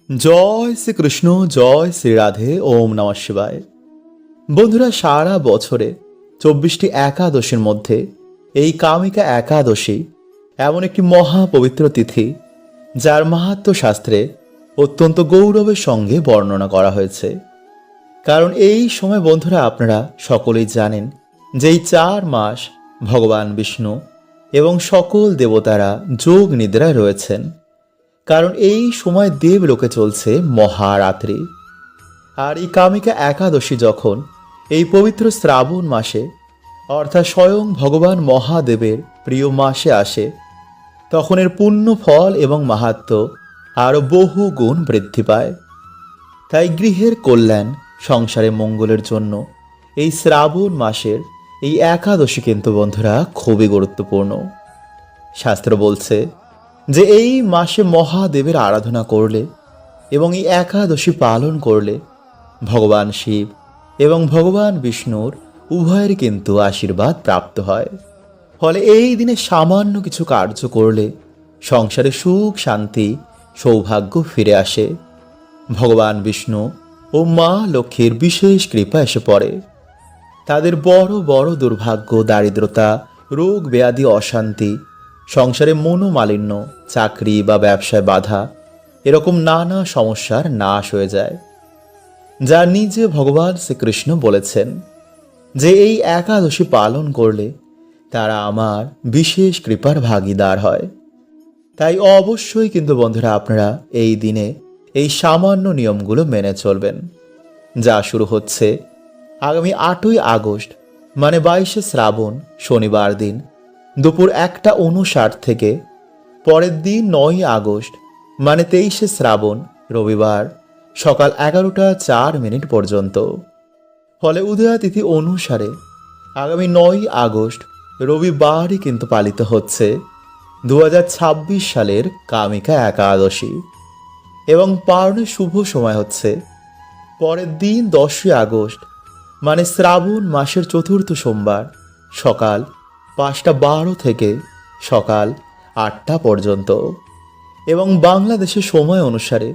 জয় শ্রীকৃষ্ণ, জয় শ্রী রাধে, ওম নমঃ শিবায়। বন্ধুরা, সারা বছরে 24টি একাদশীর মধ্যে এই কামিকা একাদশী এমন একটি মহা পবিত্র তিথি, যার মাহাত্ম্য শাস্ত্রে অত্যন্ত গৌরবের সঙ্গে বর্ণনা করা হয়েছে। কারণ এই সময় বন্ধুরা আপনারা সকলেই জানেন যে এই 4 মাস ভগবান বিষ্ণু এবং সকল দেবতারা যোগ নিদ্রায় রয়েছেন। কারণ এই সময় দেবলোকে চলছে মহারাত্রি। আর এই কামিকা একাদশী যখন এই পবিত্র শ্রাবণ মাসে অর্থাৎ স্বয়ং ভগবান মহাদেবের প্রিয় মাসে আসে, তখন এর পুণ্য ফল এবং মাহাত্ম্য আরও বহু গুণ বৃদ্ধি পায়। তাই গৃহের কল্যাণ, সংসারে মঙ্গলের জন্য এই শ্রাবণ মাসের এই একাদশী কিন্তু বন্ধুরা খুবই গুরুত্বপূর্ণ। শাস্ত্র বলছে যে এই মাসে মহাদেবের আরাধনা করলে এবং এই একাদশী পালন করলে ভগবান শিব এবং ভগবান বিষ্ণুর উভয়ের কিন্তু আশীর্বাদ প্রাপ্ত হয়। ফলে এই দিনে সামান্য কিছু কার্য করলে সংসারে সুখ, শান্তি, সৌভাগ্য ফিরে আসে। ভগবান বিষ্ণু ও মা লক্ষ্মীর বিশেষ কৃপা এসে পড়ে। তাদের বড় বড় দুর্ভাগ্য, দারিদ্রতা, রোগ ব্যাধি, অশান্তি, সংসারে মনোমালিন্য, চাকরি বা ব্যবসায় বাধা, এরকম নানা সমস্যার নাশ হয়ে যায়। যা নিজে ভগবান শ্রীকৃষ্ণ বলেছেন যে এই একাদশী পালন করলে তারা আমার বিশেষ কৃপার ভাগীদার হয়। তাই অবশ্যই কিন্তু বন্ধুরা আপনারা এই দিনে এই সামান্য নিয়মগুলো মেনে চলবেন। যা শুরু হচ্ছে আগামী 8ই আগস্ট মানে 22শে শ্রাবণ শনিবার দিন দুপুর 1:59 থেকে পরের দিন 9ই আগস্ট মানে 23শে শ্রাবণ রবিবার সকাল 11:04 পর্যন্ত। ফলে উদয়াতিথি অনুসারে আগামী 9ই আগস্ট রবিবারই কিন্তু পালিত হচ্ছে 2026 সালের কামিকা একাদশী। এবং পারণের শুভ সময় হচ্ছে পরের দিন 10ই আগস্ট মানে শ্রাবণ মাসের চতুর্থ সোমবার সকাল 5:12 থেকে সকাল 8টা পর্যন্ত। এবং বাংলাদেশের সময় অনুসারে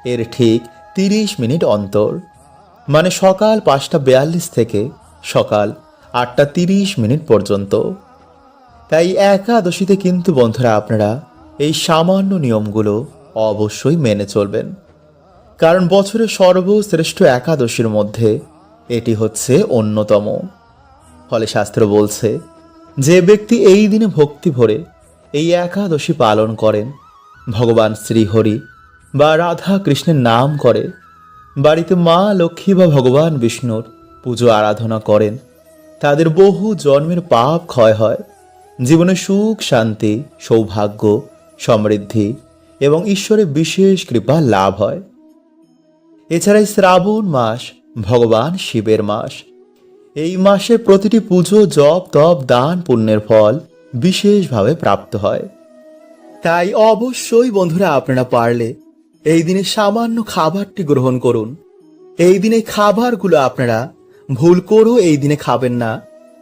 এর ঠিক 30 মিনিট অন্তর, মানে সকাল 5:42 থেকে সকাল 8:30 পর্যন্ত। তাই একাদশীতে কিন্তু বন্ধুরা আপনারা এই সামান্য নিয়মগুলো অবশ্যই মেনে চলবেন। কারণ বছরের সর্বশ্রেষ্ঠ একাদশীর মধ্যে এটি হচ্ছে অন্যতম। ফলে শাস্ত্র বলছে যে ব্যক্তি এই দিনে ভক্তি ভরে এই একাদশী পালন করেন, ভগবান শ্রীহরি বা রাধা কৃষ্ণের নাম করে, বাড়িতে মা লক্ষ্মী বা ভগবান বিষ্ণুর পুজো আরাধনা করেন, তাদের বহু জন্মের পাপ ক্ষয় হয়, জীবনে সুখ, শান্তি, সৌভাগ্য, সমৃদ্ধি এবং ঈশ্বরের বিশেষ কৃপা লাভ হয়। এছাড়াই শ্রাবণ মাস ভগবান শিবের মাস। এই মাসে প্রতিটি পুজো, জপ, তপ, দান, পুণ্যের ফল বিশেষভাবে প্রাপ্ত হয়। তাই অবশ্যই বন্ধুরা আপনারা পারলে এই দিনে সামান্য খাবারটি গ্রহণ করুন। এই দিনে খাবারগুলো আপনারা ভুল করেও এই দিনে খাবেন না,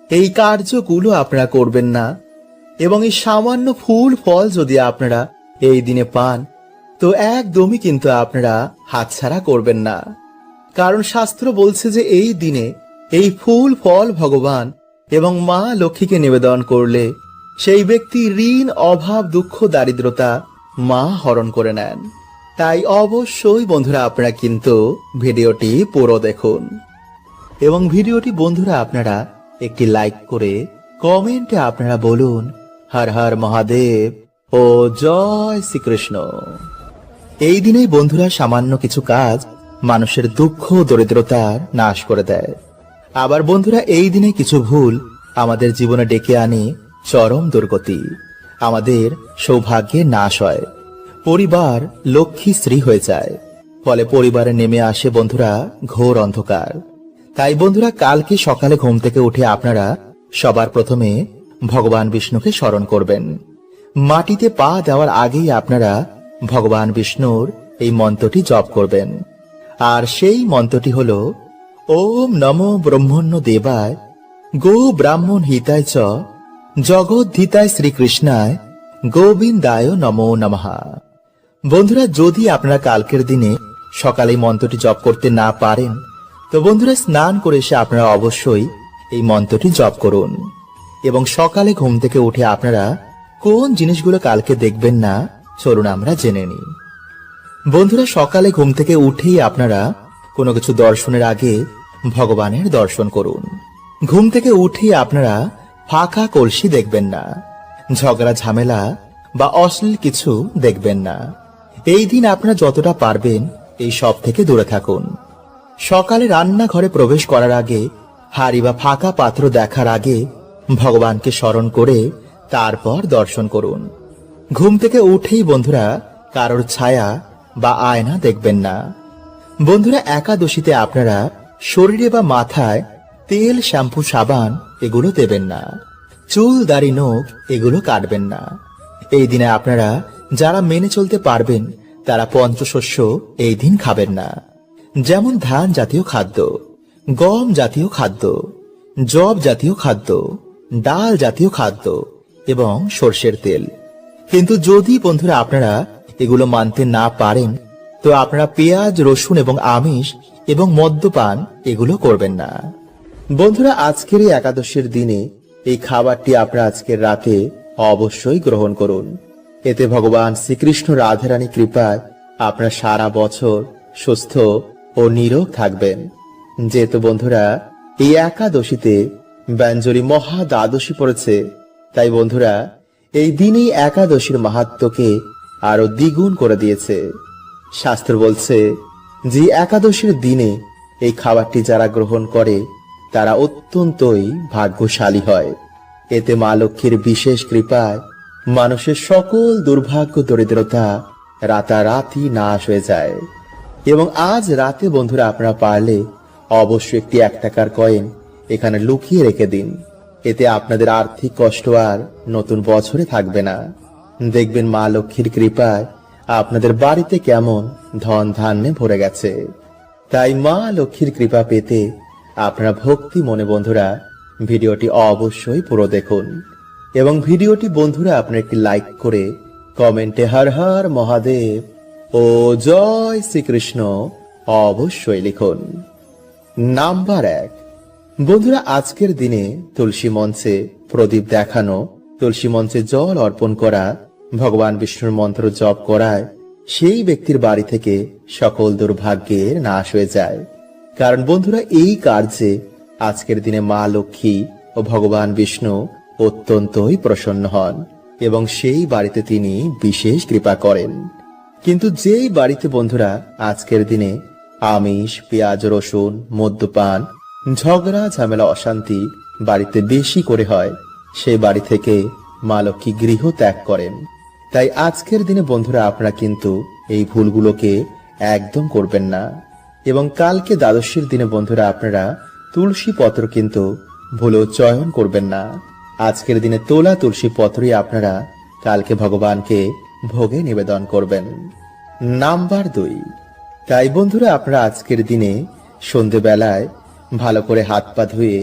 এই কার্যগুলো আপনারা করবেন না। এবং এই সামান্য ফুল ফল যদি আপনারা এই দিনে পান তো একদমই কিন্তু আপনারা হাতছাড়া করবেন না। কারণ শাস্ত্র বলছে যে এই দিনে এই ফুল ফল ভগবান এবং মা লক্ষ্মীকে নিবেদন করলে সেই ব্যক্তি ঋণ, অভাব, দুঃখ, দারিদ্রতা মা হরণ করে নেন। তাই অবশ্যই বন্ধুরা আপনারা কিন্তু ভিডিওটি পুরো দেখুন। এবং ভিডিওটি বন্ধুরা আপনারা একটি লাইক করে কমেন্টে আপনারা বলুন হর হর মহাদেব ও জয় শ্রীকৃষ্ণ। এই দিনেই বন্ধুরা সামান্য কিছু কাজ মানুষের দুঃখ, দরিদ্রতার নাশ করে দেয়। আবার বন্ধুরা এই দিনে কিছু ভুল আমাদের জীবনে ডেকে আনে চরম দুর্গতি, আমাদের সৌভাগ্যে নাশ হয়, পরিবার লক্ষ্মীশ্রী হয়ে যায়। ফলে পরিবারে নেমে আসে বন্ধুরা ঘোর অন্ধকার। তাই বন্ধুরা কালকে সকালে ঘুম থেকে উঠে আপনারা সবার প্রথমে ভগবান বিষ্ণুকে স্মরণ করবেন। মাটিতে পা দেওয়ার আগেই আপনারা ভগবান বিষ্ণুর এই মন্ত্রটি জপ করবেন। আর সেই মন্ত্রটি হল ওম নমো ব্রহ্মণ্য দেবায় গো ব্রাহ্মণ হিতায় চ জগদ্ধিতায় শ্রীকৃষ্ণায় গোবিন্দায় নমো নমঃ। বন্ধুরা, যদি আপনারা কালকের দিনে সকালে এই মন্ত্রটি জপ করতে না পারেন, তো বন্ধুরা স্নান করে এসে আপনারা অবশ্যই এই মন্ত্রটি জপ করুন। এবং সকালে ঘুম থেকে উঠে আপনারা কোন জিনিসগুলো কালকে দেখবেন না, চলুন আমরা জেনে নিই। বন্ধুরা, সকালে ঘুম থেকে উঠেই আপনারা কোনো কিছু দর্শনের আগে ভগবানের দর্শন করুন। ঘুম থেকে উঠেই আপনারা ফাঁকা কলসি দেখবেন না, ঝগড়া ঝামেলা বা অশ্লীল কিছু দেখবেন না। এই দিন আপনারা যতটা পারবেন এই সব থেকে দূরে থাকুন। সকালে রান্নাঘরে প্রবেশ করার আগে, হাঁড়ি বা ফাঁকা পাত্র দেখার আগে ভগবানকে স্মরণ করে তারপর দর্শন করুন। ঘুম থেকে উঠেই বন্ধুরা কারোর ছায়া বা আয়না দেখবেন না। বন্ধুরা, একাদশীতে আপনারা শরীরে বা মাথায় তেল, শ্যাম্পু, সাবান এগুলো দেবেন না। চুল, দাড়ি, নখ এগুলো কাটবেন না। এই দিনে আপনারা যারা মেনে চলতে পারবেন তারা পঞ্চশস্য এই দিন খাবেন না, যেমন ধান জাতীয় খাদ্য, গম জাতীয় খাদ্য, জব জাতীয় খাদ্য, ডাল জাতীয় খাদ্য এবং সর্ষের তেল। কিন্তু যদি বন্ধুরা আপনারা এগুলো মানতে না পারেন, তো আপনারা পেঁয়াজ, রসুন এবং আমিষ এবং মদ্যপান এগুলো করবেন না। বন্ধুরা, আজকের এই একাদশীর দিনে এই খাবারটি আপনারা আজকের রাতে অবশ্যই গ্রহণ করুন। এতে ভগবান শ্রীকৃষ্ণ রাধারানী কৃপায় আপনারা সারা বছর সুস্থ ও নিরোগ থাকবেন। যেহেতু বন্ধুরা এই একাদশীতে ব্যঞ্জলি মহা দ্বাদশী পড়েছে, তাই বন্ধুরা এই দিনেই একাদশীর মাহাত্ম্যকে আরো দ্বিগুণ করে দিয়েছে। শাস্ত্র বলছে যে একাদশীর দিনে এই খাবারটি যারা গ্রহণ করে তারা অত্যন্তই ভাগ্যশালী হয়। এতে মা লক্ষ্মীর বিশেষ কৃপায় মানুষের সকল দুর্ভাগ্য, দরিদ্রতা রাতারাতি নাশ হয়ে যায়। এবং আজ রাতে বন্ধুরা আপনারা পারলে অবশ্যই একটি 1 টাকার কয়েন এখানে লুকিয়ে রেখে দিন। এতে আপনাদের আর্থিক কষ্ট আর নতুন বছরে থাকবে না। দেখবেন মা লক্ষ্মীর কৃপায় আপনাদের বাড়িতে কেমন ধন ধান্যে ভরে গেছে। তাই মা লক্ষ্মীর কৃপা পেতে আপনারা ভক্তি মনে বন্ধুরা ভিডিওটি অবশ্যই পুরো দেখুন। এবং ভিডিওটি বন্ধুরা আপনারা একটি লাইক করে কমেন্টে হর হর মহাদেব ও জয় শ্রীকৃষ্ণ অবশ্যই লিখুন। নাম্বার 1, বন্ধুরা আজকের দিনে তুলসী মঞ্চে প্রদীপ দেখানো, তুলসী মঞ্চে জল অর্পণ করা, ভগবান বিষ্ণুর মন্ত্র জপ করায় সেই ব্যক্তির বাড়ি থেকে সকল দুর্ভাগ্যের নাশ হয়ে যায়। কারণ বন্ধুরা এই কার্যে আজকের দিনে মা লক্ষ্মী ও ভগবান বিষ্ণু অত্যন্তই প্রসন্ন হন এবং সেই বাড়িতে তিনি বিশেষ কৃপা করেন। কিন্তু যেই বাড়িতে বন্ধুরা আজকের দিনে আমিষ, পেঁয়াজ, রসুন, মদ্যপান, ঝগড়া ঝামেলা, অশান্তি বাড়িতে বেশি করে হয়, সেই বাড়ি থেকে মা লক্ষ্মী গৃহ ত্যাগ করেন। তাই আজকের দিনে বন্ধুরা আপনারা কিন্তু এই ভুলগুলোকে একদম করবেন না। এবং কালকে দ্বাদশীর দিনে বন্ধুরা আপনারা তুলসী পত্র কিন্তু ভুলেও চয়ন করবেন না। আজকের দিনে তোলা তুলসী পত্রই আপনারা কালকে ভগবানকে ভোগে নিবেদন করবেন। নাম্বার 2, তাই বন্ধুরা আপনারা আজকের দিনে সন্ধেবেলায় ভালো করে হাত পা ধুয়ে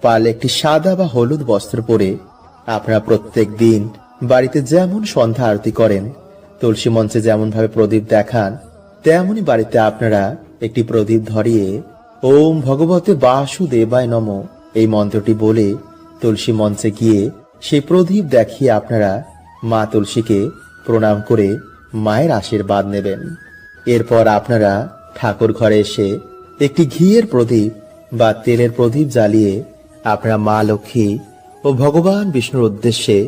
পারলে একটি সাদা বা হলুদ বস্ত্র পরে আপনারা প্রত্যেক দিন বাড়িতে যেমন সন্ধ্যা আরতি করেন, তুলসী মঞ্চে যেমন ভাবে প্রদীপ দেখান, তেমনি বাড়িতে আপনারা একটি প্রদীপ ধরিয়ে ওম ভগবতে বাসুদেবায় নমঃ এই মন্ত্রটি বলে তুলসী মঞ্চে গিয়ে সেই প্রদীপ দেখিয়ে আপনারা মা তুলসীকে প্রণাম করে মায়ের আশীর্বাদ নেবেন। এরপর আপনারা ঠাকুর ঘরে এসে একটি ঘিয়ের প্রদীপ বা তেলের প্রদীপ জ্বালিয়ে আপনারা মা লক্ষ্মী ও ভগবান বিষ্ণুর উদ্দেশ্যে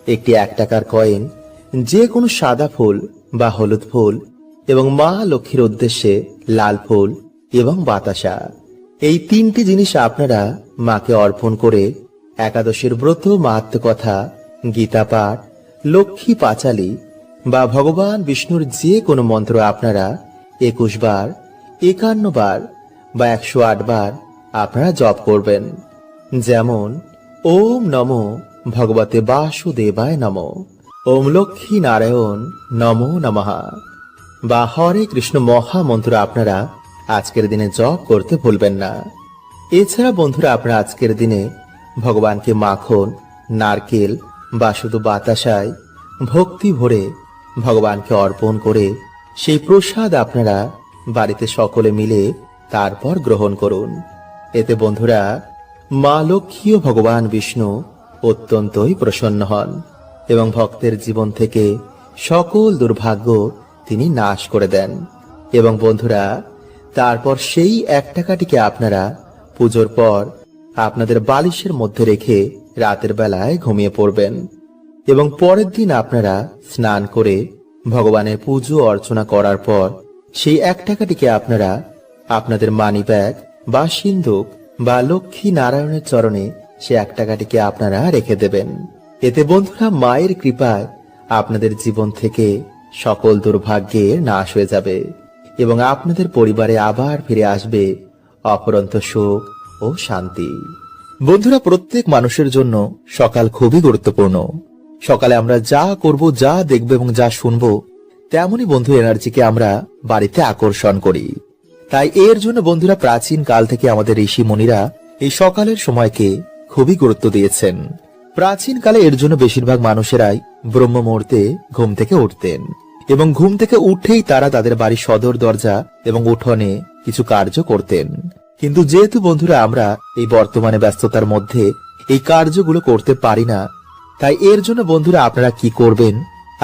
একটি 1 টাকার কয়েন, যে কোনো সাদা ফুল বা হলুদ ফুল এবং মা লক্ষ্মীর উদ্দেশ্যে লাল ফুল এবং বাতাসা, এই 3টি জিনিস আপনারা মাকে অর্পণ করে একাদশীর ব্রত, মাহাত্ম্য কথা, গীতা পাঠ, লক্ষ্মী পাঁচালী বা ভগবান বিষ্ণুর যে কোনো মন্ত্র আপনারা 21 বার, 51 বার বা 108 বার আপনারা জপ করবেন। যেমন ওম নমো ভগবতে বাসুদেবায় নমঃ, ওম লক্ষ্মী নারায়ণ নমো নমঃ বা হরে কৃষ্ণ মহামন্ত্র আপনারা আজকের দিনে জপ করতে ভুলবেন না। এছাড়া বন্ধুরা আপনারা আজকের দিনে ভগবানকে মাখন, নারকেল বা শুধু বাতাসায় ভক্তি ভরে ভগবানকে অর্পণ করে সেই প্রসাদ আপনারা বাড়িতে সকলে মিলে তারপর গ্রহণ করুন। এতে বন্ধুরা মা লক্ষ্মী ও ভগবান বিষ্ণু অত্যন্তই প্রসন্ন হন এবং ভক্তের জীবন থেকে সকল দুর্ভাগ্য তিনি নাশ করে দেন। এবং বন্ধুরা তারপর সেই 1 টাকাটিকে আপনারা পুজোর পর আপনাদের বালিশের মধ্যে রেখে রাতের বেলায় ঘুমিয়ে পড়বেন এবং পরের দিন আপনারা স্নান করে ভগবানের পুজো অর্চনা করার পর সেই 1 টাকাটিকে আপনারা আপনাদের মানি ব্যাগ বা সিন্ধুক বা লক্ষ্মী নারায়ণের চরণে সে 1 টাকাটিকে আপনারা রেখে দেবেন। এতে বন্ধুরা মায়ের কৃপায় আপনাদের জীবন থেকে সকল দুর্ভাগ্যের নাশ হয়ে যাবে এবং আপনাদের পরিবারে আবার ফিরে আসবে অপরন্ত সুখ ও শান্তি। বন্ধুরা প্রত্যেক মানুষের জন্য সকাল খুবই গুরুত্বপূর্ণ। সকালে আমরা যা করব, যা দেখব এবং যা শুনবো তেমনই বন্ধু এনার্জিকে আমরা বাড়িতে আকর্ষণ করি। তাই এর জন্য বন্ধুরা প্রাচীন কাল থেকে আমাদের ঋষি মুনিরা এই সকালের সময়কে খুবই গুরুত্ব দিয়েছেন। প্রাচীন কালে এর জন্য বেশিরভাগ মানুষেরাই ব্রহ্ম মুহূর্তে ঘুম থেকে উঠতেন এবং ঘুম থেকে উঠেই তারা তাদের বাড়ির সদর দরজা এবং উঠোনে কিছু কার্য করতেন। কিন্তু যেহেতু বন্ধুরা আমরা এই বর্তমানে ব্যস্ততার মধ্যে এই কার্যগুলো করতে পারি না, তাই এর জন্য বন্ধুরা আপনারা কি করবেন,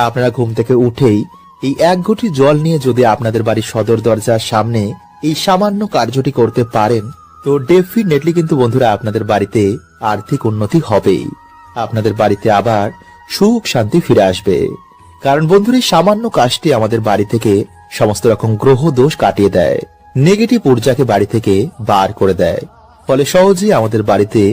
আপনারা ঘুম থেকে উঠেই এই 1 ঘটি জল নিয়ে যদি আপনাদের বাড়ির সদর দরজার সামনে এই সামান্য কার্যটি করতে পারেন, তো ডেফিনেটলি কিন্তু বন্ধুরা আপনাদের বাড়িতে আর্থিক উন্নতি হবেই। আপনাদের বাড়িতে আবার সুখ শান্তি ফিরে আসবে। কারণ বন্ধুরা এই সামান্য কাজটি আমাদের বাড়ি থেকে সমস্ত রকম গ্রহ দোষ কাটিয়ে দেয়, নেগেটিভ ঊর্জাকে বাড়ি থেকে বার করে দেয়। ফলে সহজেই আমাদের বাড়িতে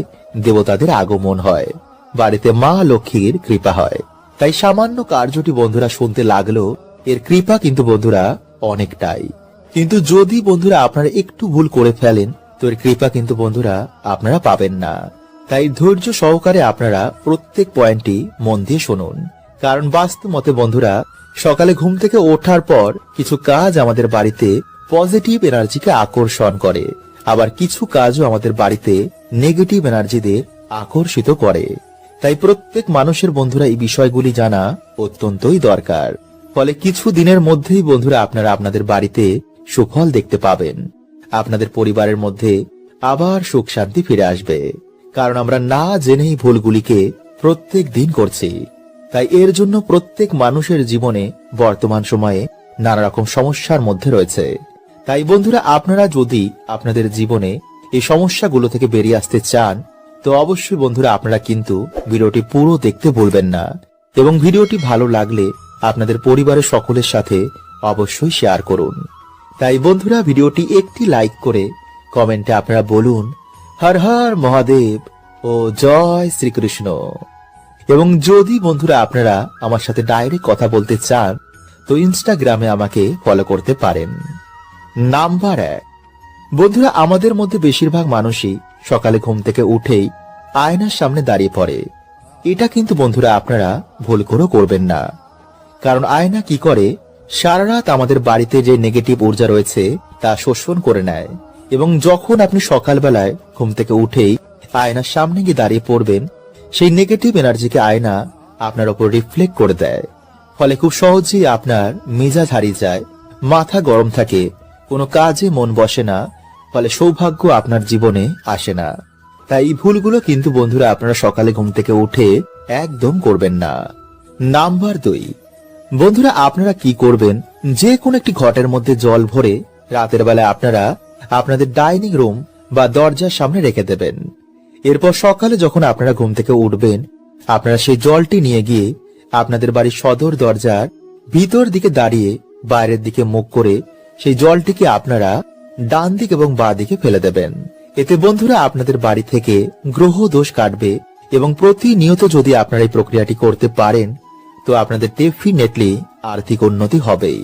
দেবতাদের আগমন হয়, বাড়িতে মা লক্ষ্মীর কৃপা হয়। তাই সামান্য কার্যটি বন্ধুরা শুনতে লাগলো, এর কৃপা কিন্তু বন্ধুরা অনেকটাই। কিন্তু যদি বন্ধুরা আপনারা একটু ভুল করে ফেলেন, তো এর কৃপা কিন্তু বন্ধুরা আপনারা পাবেন না। তাই ধৈর্য সহকারে আপনারা প্রত্যেক পয়েন্টটি মন দিয়ে শুনুন। কারণ বাস্তব মতে বন্ধুরা সকালে ঘুম থেকে ওঠার পর কিছু কাজ আমাদের বাড়িতে পজিটিভ এনার্জিকে আকর্ষণ করে, আবার কিছু কাজও আমাদের বাড়িতে নেগেটিভ এনার্জিদের আকর্ষিত করে। তাই প্রত্যেক মানুষের বন্ধুরা এই বিষয়গুলি জানা অত্যন্তই দরকার। ফলে কিছু দিনের মধ্যেই বন্ধুরা আপনারা আপনাদের বাড়িতে সুফল দেখতে পাবেন। আপনাদের পরিবারের মধ্যে আবার সুখ শান্তি ফিরে আসবে। কারণ আমরা না জেনেই ভুলগুলিকে প্রত্যেক দিন করছি। তাই এর জন্য প্রত্যেক মানুষের জীবনে বর্তমান সময়ে নানা রকম সমস্যার মধ্যে রয়েছে। তাই বন্ধুরা আপনারা যদি আপনাদের জীবনে এই সমস্যাগুলো থেকে বেরিয়ে আসতে চান, তো অবশ্যই বন্ধুরা আপনারা কিন্তু ভিডিওটি পুরো দেখতে ভুলবেন না এবং ভিডিওটি ভালো লাগলে আপনাদের পরিবারের সকলের সাথে অবশ্যই শেয়ার করুন। তাই বন্ধুরা ভিডিওটি একটি লাইক করে কমেন্টে আপনারা বলুন হর হর মহাদেব ও জয় শ্রীকৃষ্ণ। এবং যদি বন্ধুরা আপনারা আমার সাথে ডাইরেক্ট কথা বলতে চান, তো ইনস্টাগ্রামে আমাকে ফলো করতে পারেন। নাম্বার 1, বন্ধুরা আমাদের মধ্যে বেশিরভাগ মানুষই সকালে ঘুম থেকে উঠেই আয়নার সামনে দাঁড়িয়ে পড়ে। এটা কিন্তু বন্ধুরা আপনারা ভুল করেও করবেন না। কারণ আয়না কি করে, সারা রাত আমাদের বাড়িতে যে নেগেটিভ ঊর্জা রয়েছে তা শোষণ করে নেয় এবং যখন আপনি সকালবেলায় ঘুম থেকে উঠেই আয়নার সামনে গিয়ে দাঁড়িয়ে পড়বেন, সেই নেগেটিভ এনার্জিকে আয়না আপনার উপর রিফ্লেক্ট করে দেয়। ফলে খুব সহজেই আপনার মেজাজ হারিয়ে যায়, মাথা গরম থাকে, কোনো কাজে মন বসে না, ফলে সৌভাগ্য আপনার জীবনে আসে না। তাই এই ভুলগুলো কিন্তু বন্ধুরা আপনারা সকালে ঘুম থেকে উঠে একদম করবেন না। নাম্বার 2, বন্ধুরা আপনারা কি করবেন, যে কোনো একটি ঘটের মধ্যে জল ভরে রাতের বেলায় আপনারা আপনাদের ডাইনিং রুম বা দরজার সামনে রেখে দেবেন। এরপর সকালে যখন আপনারা ঘুম থেকে উঠবেন, আপনারা সেই জলটি নিয়ে গিয়ে আপনাদের বাড়ির সদর দরজার ভিতর দিকে দাঁড়িয়ে বাইরের দিকে মুখ করে সেই জলটিকে আপনারা ডান দিক এবং বাঁ দিকে ফেলে দেবেন। এতে বন্ধুরা আপনাদের বাড়ি থেকে গ্রহ দোষ কাটবে এবং প্রতিনিয়ত যদি আপনারা এই প্রক্রিয়াটি করতে পারেন, তো আপনাদের ডেফিনেটলি আর্থিক উন্নতি হবেই।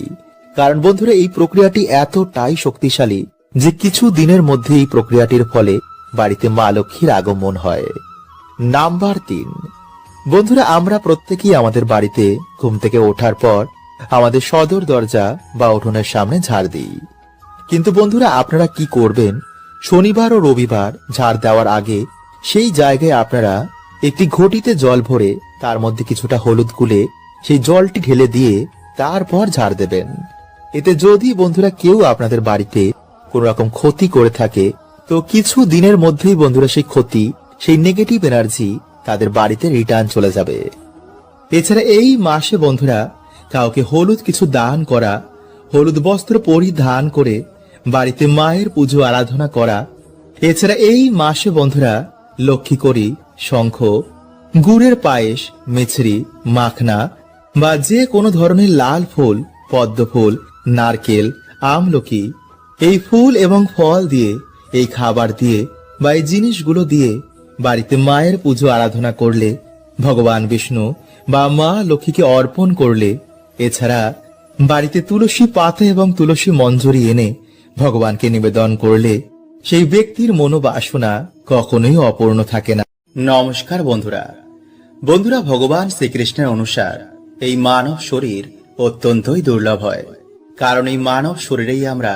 কারণ বন্ধুরা এই প্রক্রিয়াটি এতটাই শক্তিশালী যে কিছু দিনের মধ্যে এই প্রক্রিয়াটির ফলে বাড়িতে মা লক্ষ্মীর আগমন হয়। নাম্বার 3, বন্ধুরা আমরা প্রত্যেকেই আমাদের বাড়িতে ঘুম থেকে ওঠার পর আমাদের সদর দরজা বা উঠোনের সামনে ঝাড় দিই। কিন্তু বন্ধুরা আপনারা কি করবেন, শনিবার ও রবিবার ঝাড় দেওয়ার আগে সেই জায়গায় আপনারা একটি ঘটিতে জল ভরে তার মধ্যে কিছুটা হলুদ গুলে সেই জলটি ঢেলে দিয়ে তারপর ঝাড় দেবেন। এতে যদি বন্ধুরা কেউ আপনাদের বাড়িতে কোনো রকম ক্ষতি করে থাকে, তো কিছু দিনের মধ্যেই বন্ধুরা সেই ক্ষতি, সেই নেগেটিভ এনার্জি তাদের বাড়িতে রিটার্ন চলে যাবে। এছাড়া এই মাসে বন্ধুরা কাউকে হলুদ কিছু দান করা, হলুদ বস্ত্র পরিধান করে বাড়িতে মায়ের পুজো আরাধনা করা, এছাড়া এই মাসে বন্ধুরা লক্ষ্মী করি, শঙ্খ, গুড়ের পায়েস, মিছরি, মাখনা বা যে কোনো ধরনের লাল ফুল, পদ্ম ফুল, নারকেল, আমলকি, এই ফুল এবং ফল দিয়ে, এই খাবার দিয়ে বা এই জিনিসগুলো দিয়ে বাড়িতে মায়ের পুজো আরাধনা করলে, ভগবান বিষ্ণু বা মা লক্ষ্মীকে অর্পণ করলে, এছাড়া বাড়িতে তুলসী পাতা এবং তুলসী মঞ্জরি এনে ভগবানকে নিবেদন করলে সেই ব্যক্তির মনোবাসনা কখনোই অপূর্ণ থাকে না। নমস্কার বন্ধুরা। ভগবান শ্রীকৃষ্ণের অনুসার এই মানব শরীর অত্যন্তই দুর্লভ হয়, কারণ এই মানব শরীরেই আমরা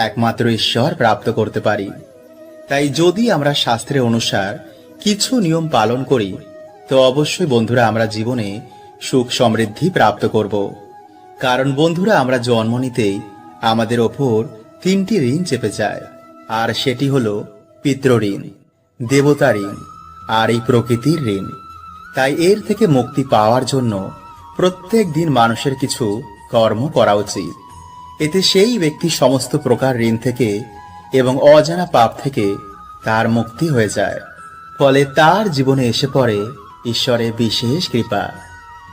একমাত্র ঈশ্বর প্রাপ্ত করতে পারি। তাই যদি আমরা শাস্ত্রের অনুসার কিছু নিয়ম পালন করি, তো অবশ্যই বন্ধুরা আমরা জীবনে সুখ সমৃদ্ধি প্রাপ্ত করব। কারণ বন্ধুরা আমরা জন্ম নিতেই আমাদের ওপর 3টি ঋণ চেপে যায়, আর সেটি হলো পিতৃঋণ, দেবতা ঋণ আর এই প্রকৃতির ঋণ। তাই এর থেকে মুক্তি পাওয়ার জন্য প্রত্যেক দিন মানুষের কিছু কর্ম করা উচিত। এতে সেই ব্যক্তি সমস্ত প্রকার ঋণ থেকে এবং অজানা পাপ থেকে তার মুক্তি হয়ে যায়। ফলে তার জীবনে এসে পড়ে ঈশ্বরের বিশেষ কৃপা।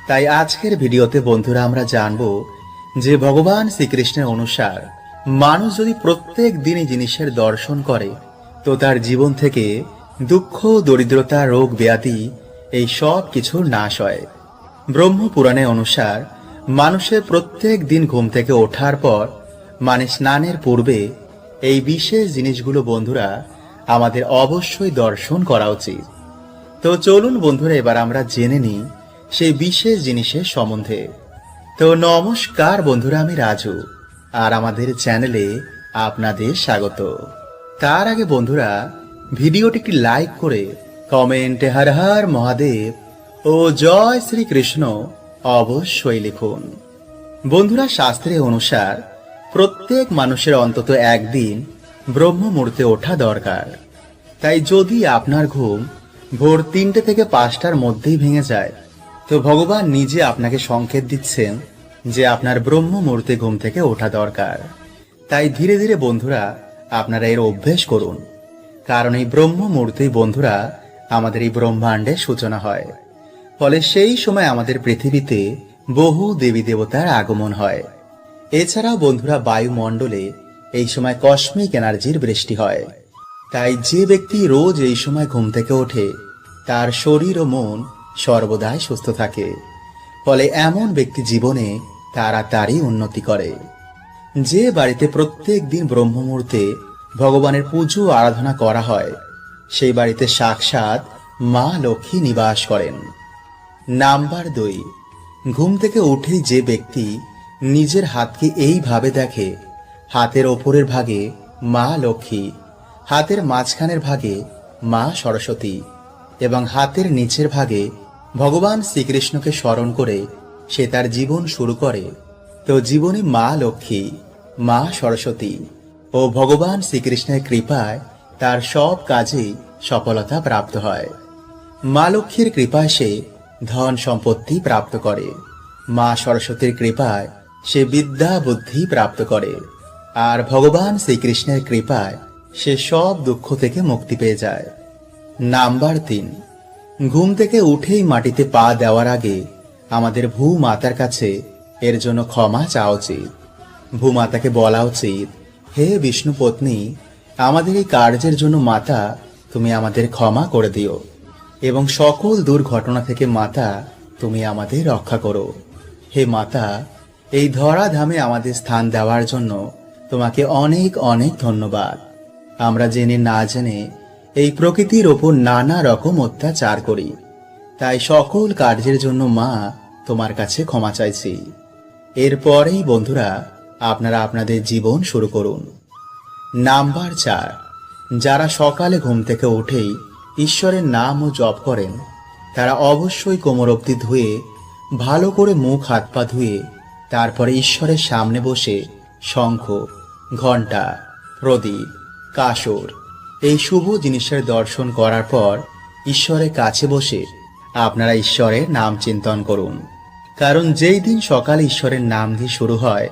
তাই আজকের ভিডিওতে বন্ধুরা আমরা জানব যে ভগবান শ্রীকৃষ্ণের অনুসার মানুষ যদি প্রত্যেক দিন এই জিনিসের দর্শন করে, তো তার জীবন থেকে দুঃখ, দরিদ্রতা, রোগ ব্যাধি এই সব কিছুর নাশ হয়। ব্রহ্মপুরাণে অনুসার মানুষের প্রত্যেক দিন ঘুম থেকে ওঠার পর মানে স্নানের পূর্বে এই বিশেষ জিনিসগুলো বন্ধুরা আমাদের অবশ্যই দর্শন করা উচিত। তো চলুন বন্ধুরা এবার আমরা জেনে নিই সেই বিশেষ জিনিসের সম্বন্ধে। তো নমস্কার বন্ধুরা, আমি রাজু, আর আমাদের চ্যানেলে আপনাদের স্বাগত। তার আগে বন্ধুরা ভিডিওটি একটি লাইক করে কমেন্টে হর হর মহাদেব ও জয় শ্রীকৃষ্ণ অবশ্যই লিখুন। বন্ধুরা শাস্ত্রে অনুসার প্রত্যেক মানুষের অন্তত একদিন ব্রহ্ম মুহূর্তে ওঠা দরকার। তাই যদি আপনার ঘুম ভোর 3টে থেকে 5টার মধ্যেই ভেঙে যায়, তো ভগবান নিজে আপনাকে সংকেত দিচ্ছেন যে আপনার ব্রহ্ম মুহূর্তে ঘুম থেকে ওঠা দরকার। তাই ধীরে ধীরে বন্ধুরা আপনারা এর অভ্যেস করুন, কারণ এই ব্রহ্ম মুহূর্তেই বন্ধুরা আমাদের এই ব্রহ্মাণ্ডের সূচনা হয়। ফলে সেই সময় আমাদের পৃথিবীতে বহু দেবী দেবতার আগমন হয়। এছাড়াও বন্ধুরা বায়ুমণ্ডলে এই সময় কসমিক এনার্জির বৃষ্টি হয়। তাই যে ব্যক্তি রোজ এই সময় ঘুম থেকে ওঠে, তার শরীর ও মন সর্বদাই সুস্থ থাকে। ফলে এমন ব্যক্তি জীবনে তাড়াতাড়ি উন্নতি করে। যে বাড়িতে প্রত্যেক দিন ব্রহ্ম মুহূর্তে ভগবানের পুজো আরাধনা করা হয়, সেই বাড়িতে সাক্ষাৎ মা লক্ষ্মী নিবাস করেন। নাম্বার 2, ঘুম থেকে উঠেই যে ব্যক্তি নিজের হাতকে এইভাবে দেখে, হাতের ওপরের ভাগে মা লক্ষ্মী, হাতের মাঝখানের ভাগে মা সরস্বতী এবং হাতের নিচের ভাগে ভগবান শ্রীকৃষ্ণকে স্মরণ করে সে তার জীবন শুরু করে, তো জীবনে মা লক্ষ্মী, মা সরস্বতী ও ভগবান শ্রীকৃষ্ণের কৃপায় তার সব কাজেই সফলতা প্রাপ্ত হয়। মা লক্ষ্মীর কৃপায় সে ধন সম্পত্তি প্রাপ্ত করে, মা সরস্বতীর কৃপায় সে বিদ্যা বুদ্ধি প্রাপ্ত করে, আর ভগবান শ্রীকৃষ্ণের কৃপায় সে সব দুঃখ থেকে মুক্তি পেয়ে যায়। নাম্বার 3, ঘুম থেকে উঠেই মাটিতে পা দেওয়ার আগে আমাদের ভূমাতার কাছে এর জন্য ক্ষমা চাওয়া উচিত। ভূমাতাকে বলা উচিত, হে বিষ্ণু পত্নী, আমাদের এই কার্যের জন্য মাতা তুমি আমাদের ক্ষমা করে দিও এবং সকল দুর্ঘটনা থেকে মাতা তুমি আমাদের রক্ষা করো। হে মাতা, এই ধরাধামে আমাদের স্থান দেওয়ার জন্য তোমাকে অনেক অনেক ধন্যবাদ। আমরা জেনে না জেনে এই প্রকৃতির ওপর নানা রকম অত্যাচার করি, তাই সকল কার্যের জন্য মা তোমার কাছে ক্ষমা চাইছি। এরপরেই বন্ধুরা আপনারা আপনাদের জীবন শুরু করুন। নাম্বার 4, যারা সকালে ঘুম থেকে উঠেই ঈশ্বরের নাম ও জপ করেন, তারা অবশ্যই কোমর অবধি ধুয়ে ভালো করে মুখ হাত পা ধুয়ে তারপরে ঈশ্বরের সামনে বসে শঙ্খ, ঘণ্টা, প্রদীপ, কাসর এই শুভ জিনিসের দর্শন করার পর ঈশ্বরের কাছে বসে আপনারা ঈশ্বরের নাম চিন্তন করুন। কারণ যেই দিন সকালে ঈশ্বরের নাম দিয়ে শুরু হয়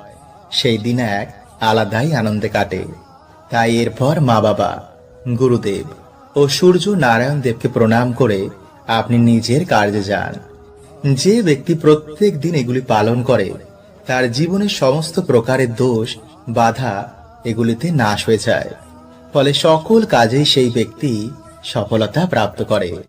সেই দিন এক আলাদাই আনন্দে কাটে। তাই এরপর মা বাবা, গুরুদেব ও সূর্য নারায়ণ দেবকে প্রণাম করে আপনি নিজের কার্যে যান। যে ব্যক্তি প্রত্যেক দিন এগুলি পালন করে তার জীবনের সমস্ত প্রকারের দোষ, বাধা এগুলিতে নাশ হয়ে যায়। ফলে সকল কাজেই সেই ব্যক্তি সফলতা প্রাপ্ত করে।